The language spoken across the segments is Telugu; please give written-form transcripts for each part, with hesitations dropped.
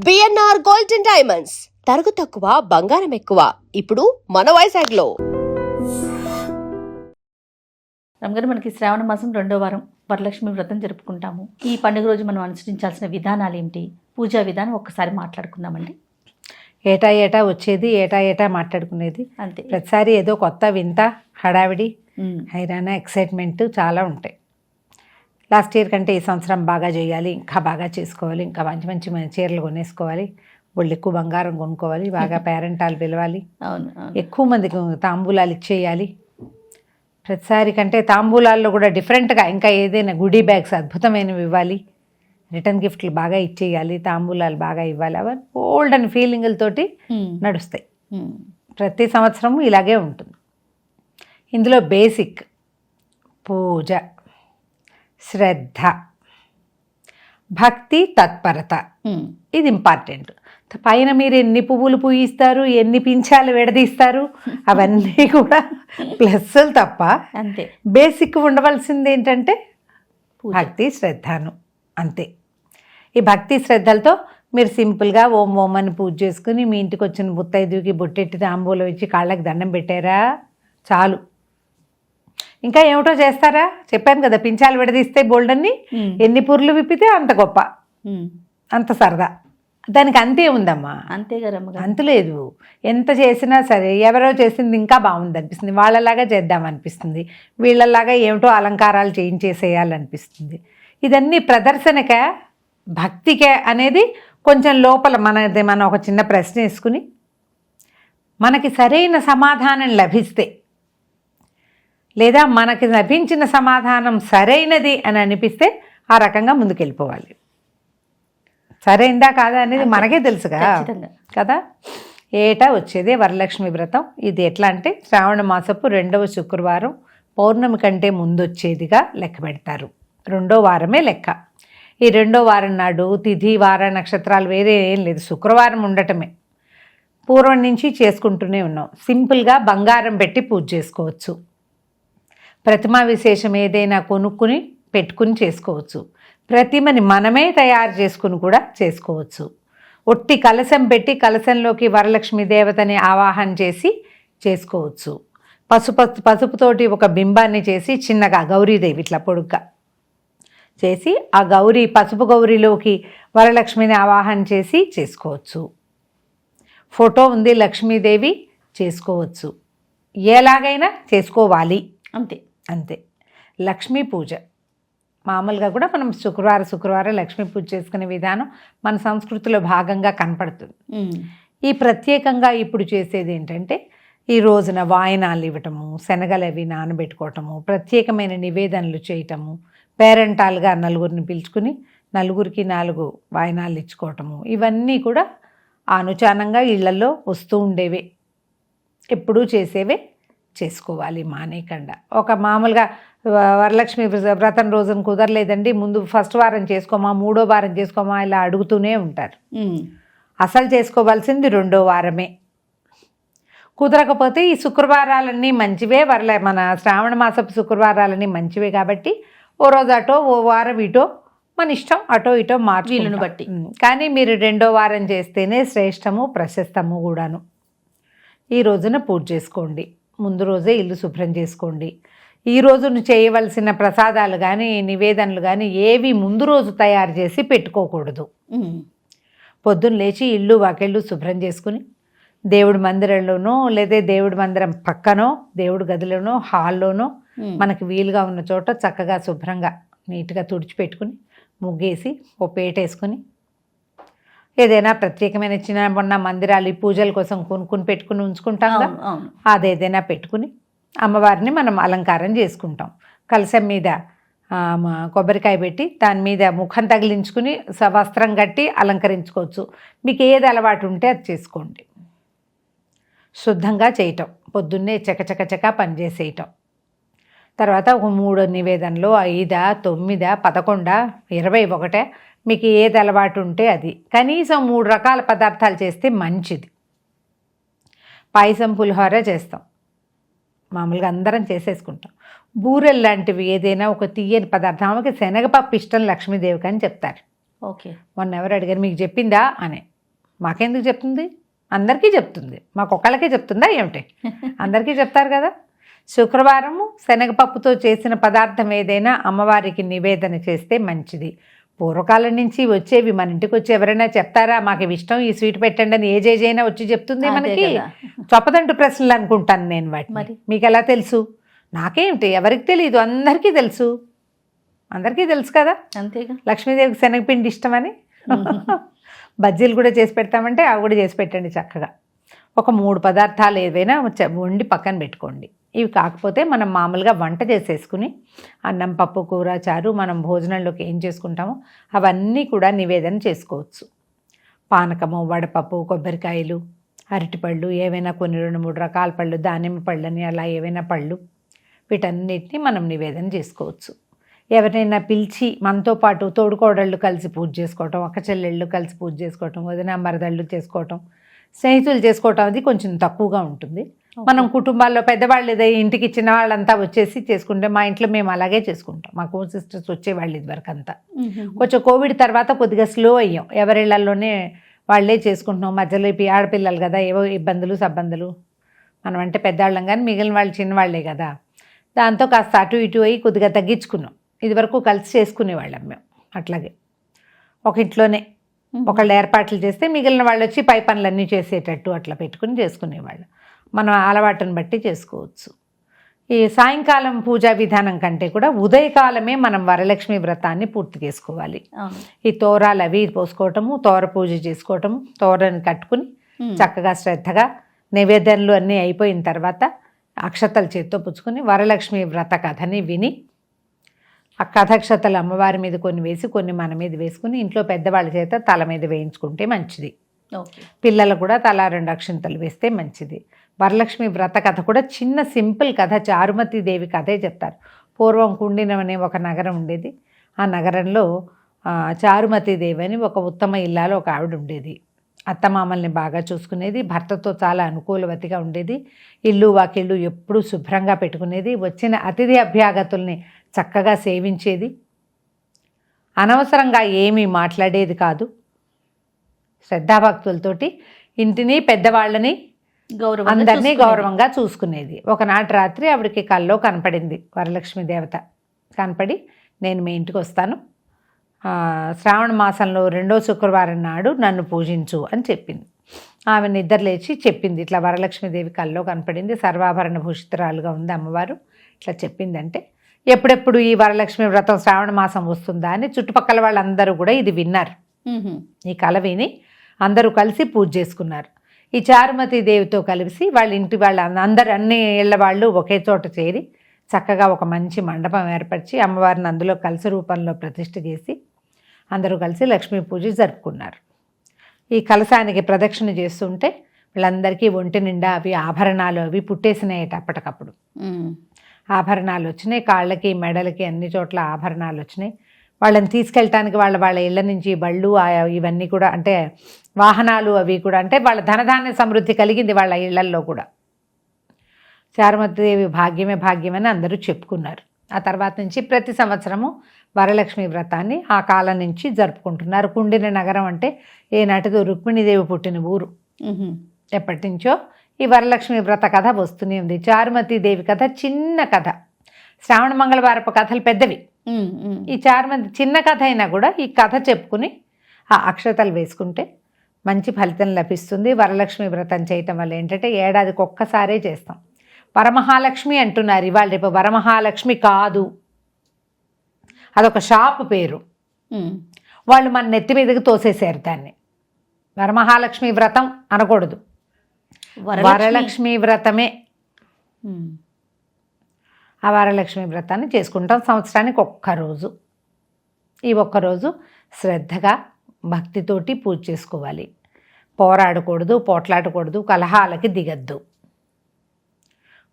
బిఎన్ఆర్ గోల్డ్ అండ్ డైమండ్స్ తరుగు తక్కువ బంగారం ఎక్కువ ఇప్పుడు మన వైజాగ్లో. రమగారు, మనకి శ్రావణ మాసం 2వ వారం వరలక్ష్మి వ్రతం జరుపుకుంటాము. ఈ పండుగ రోజు మనం అనుసరించాల్సిన విధానాలు ఏమిటి, పూజా విధానం ఒక్కసారి మాట్లాడుకుందామండి. ఏటా వచ్చేది, ఏటా మాట్లాడుకునేది. అంతే, ప్రతిసారి ఏదో కొత్త వింత, హడావిడి, హైరానా, ఎక్సైట్మెంట్ చాలా ఉంటాయి. లాస్ట్ ఇయర్ కంటే ఈ సంవత్సరం బాగా చేయాలి, ఇంకా బాగా చేసుకోవాలి, ఇంకా మంచి మంచి చీరలు కొనేసుకోవాలి, వాళ్ళు ఎక్కువ బంగారం కొనుక్కోవాలి, బాగా పేరెంటాలు పిలవాలి, అవును, ఎక్కువ మందికి తాంబూలాలు ఇచ్చేయాలి. ప్రతిసారి కంటే తాంబూలాల్లో కూడా డిఫరెంట్గా ఇంకా ఏదైనా గుడీ బ్యాగ్స్ అద్భుతమైనవి ఇవ్వాలి, రిటర్న్ గిఫ్ట్లు బాగా ఇచ్చేయాలి, తాంబూలాలు బాగా ఇవ్వాలి. అవన్నీ ఓల్డ్ అండ్ ఫీలింగులతోటి నడుస్తాయి. ప్రతి సంవత్సరము ఇలాగే ఉంటుంది. ఇందులో బేసిక్ పూజ, శ్రద్ధ, భక్తి, తత్పరత, ఇది ఇంపార్టెంట్. పైన మీరు ఎన్ని పువ్వులు పూయిస్తారు, ఎన్ని పింఛాలు విడదీస్తారు, అవన్నీ కూడా ప్లస్సులు తప్ప. అంతే, బేసిక్ ఉండవలసింది ఏంటంటే భక్తి, శ్రద్ధను. అంతే. ఈ భక్తి శ్రద్ధలతో మీరు సింపుల్గా ఓం ఓం అని పూజ చేసుకుని మీ ఇంటికి వచ్చిన ముత్తైదుకి బొట్టెట్టి తాంబూలం ఇచ్చి కాళ్ళకి దండం పెట్టారా చాలు. ఇంకా ఏమిటో చేస్తారా? చెప్పాను కదా, పింఛాలు విడదీస్తే బోల్డన్ని, ఎన్ని పుర్లు విప్పితే అంత గొప్ప, అంత సరదా. దానికి అంతే ఉందమ్మా, అంతే కదా, అంత లేదు. ఎంత చేసినా సరే ఎవరో చేసింది ఇంకా బాగుంది అనిపిస్తుంది, వాళ్ళలాగా చేద్దామనిపిస్తుంది, వీళ్ళలాగా ఏమిటో అలంకారాలు చేయించేసేయాలనిపిస్తుంది. ఇదన్నీ ప్రదర్శనకే, భక్తికే అనేది కొంచెం లోపల మనం ఒక చిన్న ప్రశ్న వేసుకుని మనకి సరైన సమాధానం లభిస్తే, లేదా మనకి లభించిన సమాధానం సరైనది అని అనిపిస్తే ఆ రకంగా ముందుకెళ్ళిపోవాలి. సరైందా కాదా అనేది మనకే తెలుసుగా కదా. ఏటా వచ్చేదే వరలక్ష్మి వ్రతం. ఇది ఎట్లా అంటే శ్రావణ మాసపు 2వ శుక్రవారం పౌర్ణమి కంటే ముందు వచ్చేదిగా లెక్క పెడతారు. 2వ వారమే లెక్క. ఈ 2వ వారం నాడు తిథి, వార, నక్షత్రాలు వేరే ఏం లేదు, శుక్రవారం ఉండటమే. పూర్వం నుంచి చేసుకుంటూనే ఉన్నాం. సింపుల్గా బంగారం పెట్టి పూజ చేసుకోవచ్చు. ప్రతిమా విశేషం ఏదైనా కొనుక్కుని పెట్టుకుని చేసుకోవచ్చు. ప్రతిమని మనమే తయారు చేసుకుని కూడా చేసుకోవచ్చు. ఒట్టి కలశం పెట్టి కలశంలోకి వరలక్ష్మి దేవతని ఆవాహన చేసి చేసుకోవచ్చు. పసుపుతోటి ఒక బింబాన్ని చేసి చిన్నగా గౌరీదేవి ఇట్లా పొడుగ్గా చేసి ఆ పసుపు గౌరీలోకి వరలక్ష్మిని ఆవాహన చేసి చేసుకోవచ్చు. ఫోటో ఉంది లక్ష్మీదేవి, చేసుకోవచ్చు. ఎలాగైనా చేసుకోవాలి. అంతే అంతే. లక్ష్మీ పూజ మామూలుగా కూడా మనం శుక్రవారం లక్ష్మీ పూజ చేసుకునే విధానం మన సంస్కృతిలో భాగంగా కనపడుతుంది. ఈ ప్రత్యేకంగా ఇప్పుడు చేసేది ఏంటంటే ఈ రోజున వాయనాలు ఇవ్వటము, శనగలు అవి నానబెట్టుకోవటము, ప్రత్యేకమైన నివేదనలు చేయటము, పేరెంటాలుగా నలుగురిని పిలుచుకుని నలుగురికి 4 వాయనాలు ఇచ్చుకోవటము, ఇవన్నీ కూడా అనుచానంగా ఇళ్లలో వస్తూ ఉండేవే, ఎప్పుడూ చేసేవే. చేసుకోవాలి మానేయకుండా. ఒక మామూలుగా వరలక్ష్మి వ్రతం రోజున కుదరలేదండి, ముందు ఫస్ట్ వారం చేసుకోమా, 3వ వారం చేసుకోమా, ఇలా అడుగుతూనే ఉంటారు. అసలు చేసుకోవాల్సింది 2వ వారమే. కుదరకపోతే ఈ శుక్రవారాలన్నీ మంచివే, మన శ్రావణ మాసపు శుక్రవారాలన్నీ మంచివే కాబట్టి ఓ రోజు అటో ఓ వారం ఇటో మన ఇష్టం, అటో ఇటో మార్చులను బట్టి. కానీ మీరు 2వ వారం చేస్తేనే శ్రేష్టము, ప్రశస్తము కూడాను. ఈ రోజున పూజ చేసుకోండి. ముందు రోజే ఇల్లు శుభ్రం చేసుకోండి. ఈ రోజున చేయవలసిన ప్రసాదాలు కానీ నివేదనలు కానీ ఏవి ముందు రోజు తయారు చేసి పెట్టుకోకూడదు. పొద్దున్న లేచి ఇల్లు వాకిళ్ళు శుభ్రం చేసుకుని దేవుడి మందిరంలోనో లేదా దేవుడి మందిరం పక్కనో దేవుడి గదిలోనో హాల్లోనో మనకి వీలుగా ఉన్న చోట చక్కగా శుభ్రంగా నీట్గా తుడిచిపెట్టుకుని ముగ్గేసి ఓ పేటేసుకుని ఏదైనా ప్రత్యేకమైన చిన్న మొన్న మందిరాలు ఈ పూజల కోసం కొనుక్కుని పెట్టుకుని ఉంచుకుంటాం కదా, అదేదైనా పెట్టుకుని అమ్మవారిని మనం అలంకారం చేసుకుంటాం. కలశం మీద కొబ్బరికాయ పెట్టి దాని మీద ముఖం తగిలించుకుని వస్త్రం కట్టి అలంకరించుకోవచ్చు. మీకు ఏది అలవాటు ఉంటే అది చేసుకోండి. శుద్ధంగా చేయటం, పొద్దున్నే చకచక పనిచేసేయటం. తర్వాత ఒక 3 నివేదనలు, 5, 9, 11, 21 మీకు ఏది అలవాటు ఉంటే అది. కనీసం 3 రకాల పదార్థాలు చేస్తే మంచిది. పాయసం, పులిహోర చేస్తాం, మామూలుగా అందరం చేసేసుకుంటాం. బూరెలు లాంటివి ఏదైనా ఒక తీయని పదార్థం, ఆమెకి శనగపప్పు ఇష్టం లక్ష్మీదేవికి అని చెప్తారు. ఓకే, మొన్న ఎవరు అడిగారు మీకు చెప్పిందా అని. మాకెందుకు చెప్తుంది? అందరికీ చెప్తుంది. మాకొక్కళ్ళకే చెప్తుందా ఏమిటి? అందరికీ చెప్తారు కదా. శుక్రవారము శనగపప్పుతో చేసిన పదార్థం ఏదైనా అమ్మవారికి నివేదన చేస్తే మంచిది. పూర్వకాలం నుంచి వచ్చేవి, మన ఇంటికి వచ్చి ఎవరైనా చెప్తారా మాకు ఇవి ఇష్టం, ఈ స్వీట్ పెట్టండి అని ఏజైనా వచ్చి చెప్తుంది మనకి. చొప్పదంటు ప్రశ్నలు అనుకుంటాను నేను వాటిని. మీకు ఎలా తెలుసు? నాకేమిటి, ఎవరికి తెలియదు, అందరికీ తెలుసు. అందరికీ తెలుసు కదా. అంతేగా. లక్ష్మీదేవికి శనగపిండి ఇష్టమని బజ్జీలు కూడా చేసి పెడతామంటే అవి కూడా చేసి పెట్టండి చక్కగా. ఒక 3 పదార్థాలు ఏవైనా వండి పక్కన పెట్టుకోండి. ఇవి కాకపోతే మనం మామూలుగా వంట చేసేసుకుని అన్నం, పప్పు, కూర, చారు మనం భోజనంలోకి ఏం చేసుకుంటామో అవన్నీ కూడా నివేదన చేసుకోవచ్చు. పానకము, వడపప్పు, కొబ్బరికాయలు, అరటిపళ్ళు, ఏవైనా కొన్ని 2-3 రకాల పళ్ళు, దానిమ్మ పళ్ళని అలా ఏవైనా పళ్ళు, వీటన్నిటిని మనం నివేదన చేసుకోవచ్చు. ఎవరైనా పిలిచి మనతో పాటు తోడుకోడళ్ళు కలిసి పూజ చేసుకోవటం, అక్క చెల్లెళ్ళు కలిసి పూజ చేసుకోవటం, వదిన మరదళ్ళు చేసుకోవటం, స్నేహితులు చేసుకోవటం అది కొంచెం తక్కువగా ఉంటుంది. మనం కుటుంబాల్లో పెద్దవాళ్ళు ఏదో ఇంటికి ఇచ్చిన వాళ్ళంతా వచ్చేసి చేసుకుంటే, మా ఇంట్లో మేము అలాగే చేసుకుంటాం. మా కో సిస్టర్స్ వచ్చేవాళ్ళు ఇదివరకు అంతా. కొంచెం కోవిడ్ తర్వాత కొద్దిగా స్లో అయ్యాం, ఎవరిళ్లలోనే వాళ్ళే చేసుకుంటున్నాం. మధ్యలో ఇప్పుడు ఆడపిల్లలు కదా, ఏవో ఇబ్బందులు సబ్బందులు, మనం అంటే పెద్దవాళ్ళం కానీ మిగిలిన వాళ్ళు చిన్నవాళ్లే కదా. దాంతో కాస్త అటు ఇటు అయ్యి కొద్దిగా తగ్గించుకున్నాం. ఇదివరకు కలిసి చేసుకునేవాళ్ళం మేము. అట్లాగే ఒక ఇంట్లోనే ఒకళ్ళు ఏర్పాట్లు చేస్తే మిగిలిన వాళ్ళు వచ్చి పై పనులన్నీ చేసేటట్టు అట్లా పెట్టుకుని చేసుకునేవాళ్ళు. మనం అలవాటుని బట్టి చేసుకోవచ్చు. ఈ సాయంకాలం పూజా విధానం కంటే కూడా ఉదయకాలమే మనం వరలక్ష్మి వ్రతాన్ని పూర్తి చేసుకోవాలి. ఈ తోరాలు అవి పోసుకోవటము, తోర పూజ చేసుకోవటము, తోరని కట్టుకుని చక్కగా శ్రద్ధగా నైవేద్యాలు అన్నీ అయిపోయిన తర్వాత అక్షతలు చేత్తో పుచ్చుకొని వరలక్ష్మి వ్రత కథని విని, ఆ కథక్షతలు అమ్మవారి మీద కొన్ని వేసి కొన్ని మన మీద వేసుకుని ఇంట్లో పెద్దవాళ్ళ చేత తల మీద వేయించుకుంటే మంచిది. పిల్లలు కూడా తల 2 అక్షింతలు వేస్తే మంచిది. వరలక్ష్మి వ్రత కథ కూడా చిన్న సింపుల్ కథ, చారుమతి దేవి కథే చెప్తారు. పూర్వం కుండినం అనే ఒక నగరం ఉండేది. ఆ నగరంలో చారుమతి దేవి అని ఒక ఉత్తమ ఇల్లాలో ఒక ఆవిడ ఉండేది. అత్తమామల్ని బాగా చూసుకునేది, భర్తతో చాలా అనుకూలవతిగా ఉండేది, ఇల్లు వాకిళ్ళు ఎప్పుడూ శుభ్రంగా పెట్టుకునేది, వచ్చిన అతిథి అభ్యాగతుల్ని చక్కగా సేవించేది, అనవసరంగా ఏమీ మాట్లాడేది కాదు, శ్రద్ధాభక్తులతోటి ఇంటిని పెద్దవాళ్ళని అందరినీ గౌరవంగా చూసుకునేది. ఒకనాటి రాత్రి ఆవిడకి కల్లో కనపడింది వరలక్ష్మి దేవత. కనపడి నేను మీ ఇంటికి వస్తాను, శ్రావణ మాసంలో 2వ శుక్రవారం నాడు నన్ను పూజించు అని చెప్పింది. ఆమె నిద్ర లేచి చెప్పింది, ఇట్లా వరలక్ష్మీదేవి కల్లో కనపడింది, సర్వాభరణ భూషితురాలుగా ఉంది అమ్మవారు, ఇట్లా చెప్పిందంటే ఎప్పుడెప్పుడు ఈ వరలక్ష్మి వ్రతం శ్రావణ మాసం వస్తుందా అని చుట్టుపక్కల వాళ్ళందరూ కూడా ఇది విన్నారు. ఈ కల విని అందరూ కలిసి పూజ చేసుకున్నారు. ఈ చారుమతి దేవితో కలిసి వాళ్ళ ఇంటి వాళ్ళ అందరు అన్ని ఇళ్ల వాళ్ళు ఒకే చోట చేరి చక్కగా ఒక మంచి మండపం ఏర్పరిచి అమ్మవారిని అందులో కలశ రూపంలో ప్రతిష్ఠ చేసి అందరూ కలిసి లక్ష్మీ పూజ జరుపుకున్నారు. ఈ కలశానికి ప్రదక్షిణ చేస్తుంటే వీళ్ళందరికీ ఒంటి నిండా అవి ఆభరణాలు అవి పుట్టేసినాయట. అప్పటికప్పుడు ఆభరణాలు వచ్చినాయి, కాళ్ళకి మెడలకి అన్ని చోట్ల ఆభరణాలు వచ్చినాయి. వాళ్ళని తీసుకెళ్ళటానికి వాళ్ళ ఇళ్ళ నుంచి బళ్ళు ఇవన్నీ కూడా, అంటే వాహనాలు అవి కూడా, అంటే వాళ్ళ ధనధాన్య సమృద్ధి కలిగింది వాళ్ళ ఇళ్లల్లో కూడా. చారుమతిదేవి భాగ్యమే భాగ్యమని అందరూ చెప్పుకున్నారు. ఆ తర్వాత నుంచి ప్రతి సంవత్సరము వరలక్ష్మి వ్రతాన్ని ఆ కాలం నుంచి జరుపుకుంటున్నారు. కుండిన నగరం అంటే ఏనాటిదో రుక్మిణీదేవి పుట్టిన ఊరు. ఎప్పటి నుంచో ఈ వరలక్ష్మి వ్రత కథ వస్తూనే ఉంది. చారుమతి దేవి కథ చిన్న కథ, శ్రావణ మంగళవారపు కథలు పెద్దవి. ఈ చారుమతి చిన్న కథ అయినా కూడా ఈ కథ చెప్పుకుని ఆ అక్షతలు వేసుకుంటే మంచి ఫలితం లభిస్తుంది. వరలక్ష్మి వ్రతం చేయటం వల్ల ఏంటంటే ఏడాదికి ఒక్కసారే చేస్తాం. వరమహాలక్ష్మి అంటున్నారు ఇవాళ, రేపు వరమహాలక్ష్మి కాదు, అదొక షాపు పేరు. వాళ్ళు మన నెత్తి మీదకి తోసేసారు దాన్ని. వరమహాలక్ష్మి వ్రతం అనకూడదు, వరలక్ష్మి వ్రతమే. ఆ వరలక్ష్మి వ్రతాన్ని చేసుకుంటాం సంవత్సరానికి ఒక్కరోజు. ఈ ఒక్కరోజు శ్రద్ధగా భక్తితోటి పూజ చేసుకోవాలి. పోరాడకూడదు, పోట్లాడకూడదు, కలహాలకి దిగద్దు.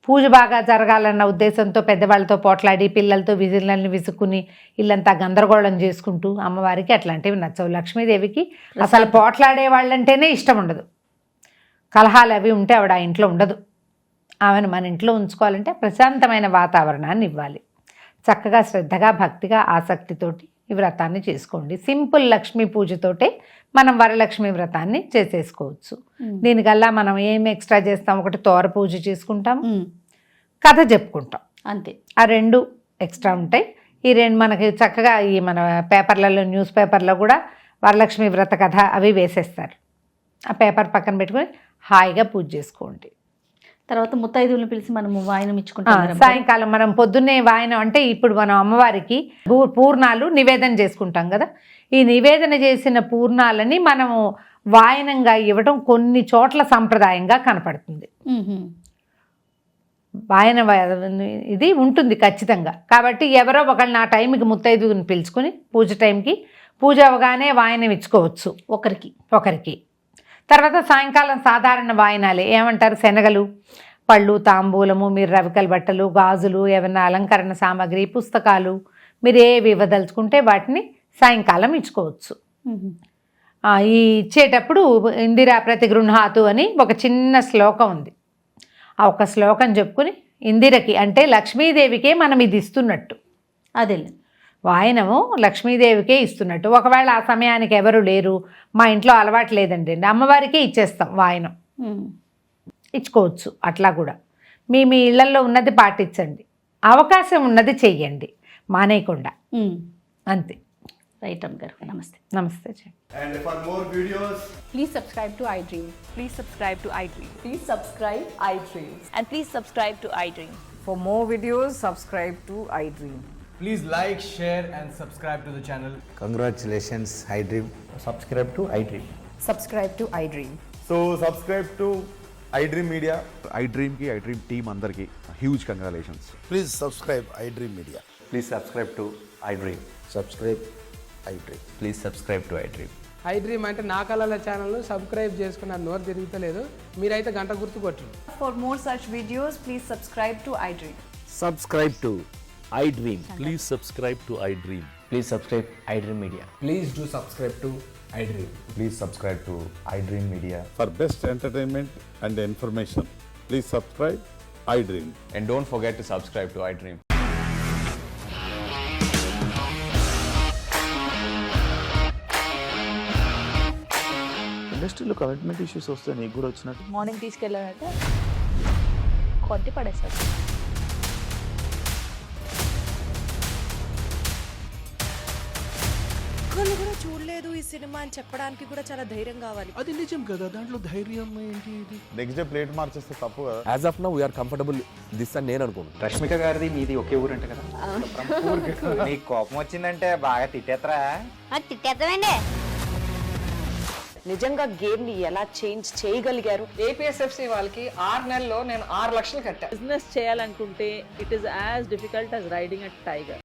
పూజ బాగా జరగాలన్న ఉద్దేశంతో పెద్దవాళ్ళతో పోట్లాడి పిల్లలతో విజిల్ని విసుక్కుని ఇల్లంతా గందరగోళం చేసుకుంటూ అమ్మవారికి అట్లాంటివి నచ్చవు. లక్ష్మీదేవికి అసలు పోట్లాడే వాళ్ళంటేనే ఇష్టం ఉండదు. కలహాలు అవి ఉంటే ఆవిడ ఆ ఇంట్లో ఉండదు. ఆమెను మన ఇంట్లో ఉంచుకోవాలంటే ప్రశాంతమైన వాతావరణాన్ని ఇవ్వాలి. చక్కగా శ్రద్ధగా భక్తిగా ఆసక్తితోటి ఈ వ్రతాన్ని చేసుకోండి. సింపుల్ లక్ష్మీ పూజతోటే మనం వరలక్ష్మి వ్రతాన్ని చేసేసుకోవచ్చు. దీనికల్లా మనం ఏం ఎక్స్ట్రా చేస్తాం, ఒకటి తోర పూజ చేసుకుంటాం, కథ చెప్పుకుంటాం, అంతే. ఆ 2 ఎక్స్ట్రా ఉంటాయి. ఈ 2 మనకి చక్కగా ఈ మన పేపర్లలో, న్యూస్ పేపర్లో కూడా వరలక్ష్మి వ్రత కథ అవి వేసేస్తారు. ఆ పేపర్ పక్కన పెట్టుకొని హాయిగా పూజ చేసుకోండి. తర్వాత ముత్తైదువులను పిలిచి మనము వాయనం ఇచ్చుకుంటాం కదా. సాయంకాలం మనం పొద్దున్నే వాయనం అంటే ఇప్పుడు మనం అమ్మవారికి పూర్ణాలు నివేదన చేసుకుంటాం కదా. ఈ నివేదన చేసిన పూర్ణాలని మనము వాయనంగా ఇవ్వడం కొన్ని చోట్ల సంప్రదాయంగా కనపడుతుంది. వాయన ఇది ఉంటుంది ఖచ్చితంగా. కాబట్టి ఎవరో ఒకళ్ళు ఆ టైంకి ముత్తైదువుని పిలుచుకుని పూజ టైంకి పూజ అవగానే వాయనం ఇచ్చుకోవచ్చు ఒకరికి. తర్వాత సాయంకాలం సాధారణ వాయనాలే ఏమంటారు, శనగలు, పళ్ళు, తాంబూలము, మీరు రవికల బట్టలు, గాజులు, ఏమైనా అలంకరణ సామాగ్రి, పుస్తకాలు, మీరు ఏవి ఇవ్వదలుచుకుంటే వాటిని సాయంకాలం ఇచ్చుకోవచ్చు. ఈ ఇచ్చేటప్పుడు ఇందిరా ప్రతిగృహాతు అని ఒక చిన్న శ్లోకం ఉంది. ఆ ఒక శ్లోకం చెప్పుకుని ఇందిరకి అంటే లక్ష్మీదేవికే మనం ఇది ఇస్తున్నట్టు. అదే వాయనము లక్ష్మీదేవికే ఇస్తున్నట్టు. ఒకవేళ ఆ సమయానికి ఎవరు లేరు, మా ఇంట్లో అలవాటు లేదండి, అమ్మవారికే ఇచ్చేస్తాం వాయనం, ఇచ్చుకోవచ్చు. అట్లా కూడా మీ ఇళ్లలో ఉన్నది పాటించండి, అవకాశం ఉన్నది చెయ్యండి, మానేయకుండా. అంతే. రైట్ అమ్మ గారు, నమస్తే. నమస్తే. And for more videos, Please subscribe to iDream. Please subscribe to iDream. Please subscribe iDream. And please subscribe to iDream. For more videos, subscribe to iDream. please like, share and subscribe to the channel. Congratulations, iDream. Subscribe to iDream. Subscribe to iDream. So subscribe to iDream Media. iDream ki iDream team andarki huge congratulations. Please subscribe iDream Media. Please subscribe to iDream. Subscribe iDream. Please subscribe to iDream. iDream అంటే నా కళల ఛానల్ను సబ్స్క్రైబ్ చేసుకున్న నోరు తిరుగుతలేదు, మీరైతే గంట గుర్తు కొట్టండి. For more such videos, please subscribe to iDream. Subscribe to iDream. Please subscribe to iDream. Please subscribe iDream Media. Please do subscribe to iDream. Please subscribe to iDream Media. For best entertainment and information, please subscribe iDream. And don't forget to subscribe to iDream. ఇండస్ట్రీలో కమిట్మెంట్ ఇష్యూస్ వస్తే నీకు కూడా వచ్చినట్టు. మార్నింగ్ తీసుకెళ్ళాలంటే కొట్టి పడేస్తారు. ఒక్కళ్ళు కూడా చూడలేదు ఈ సినిమా అని చెప్పడానికి కూడా చాలా ధైర్యం కావాలి. అది నిజం కదా, దాంట్లో ధైర్యం ఏంటి? ఇది నెక్స్ట్ డే ప్లేట్ మార్చేస్తే తప్పు కదా. As of now, we are comfortable this అని నేను అనుకుంటున్నాను. రష్మిక గారిది మీది ఒకే ఊరంట కదా. నీకు కోపం వచ్చిందంటే బాగా తిట్టేత్తరా? తిట్టేద్దామండి. నిజంగా గేమ్ ని ఎలా చేంజ్ చేయగలిగారు? ఏపీఎస్ఎఫ్సి వాళ్ళకి 6 నెలల్లో నేను 6 లక్షలు కట్టా. బిజినెస్ చేయాలనుకుంటే it is as difficult as riding a tiger.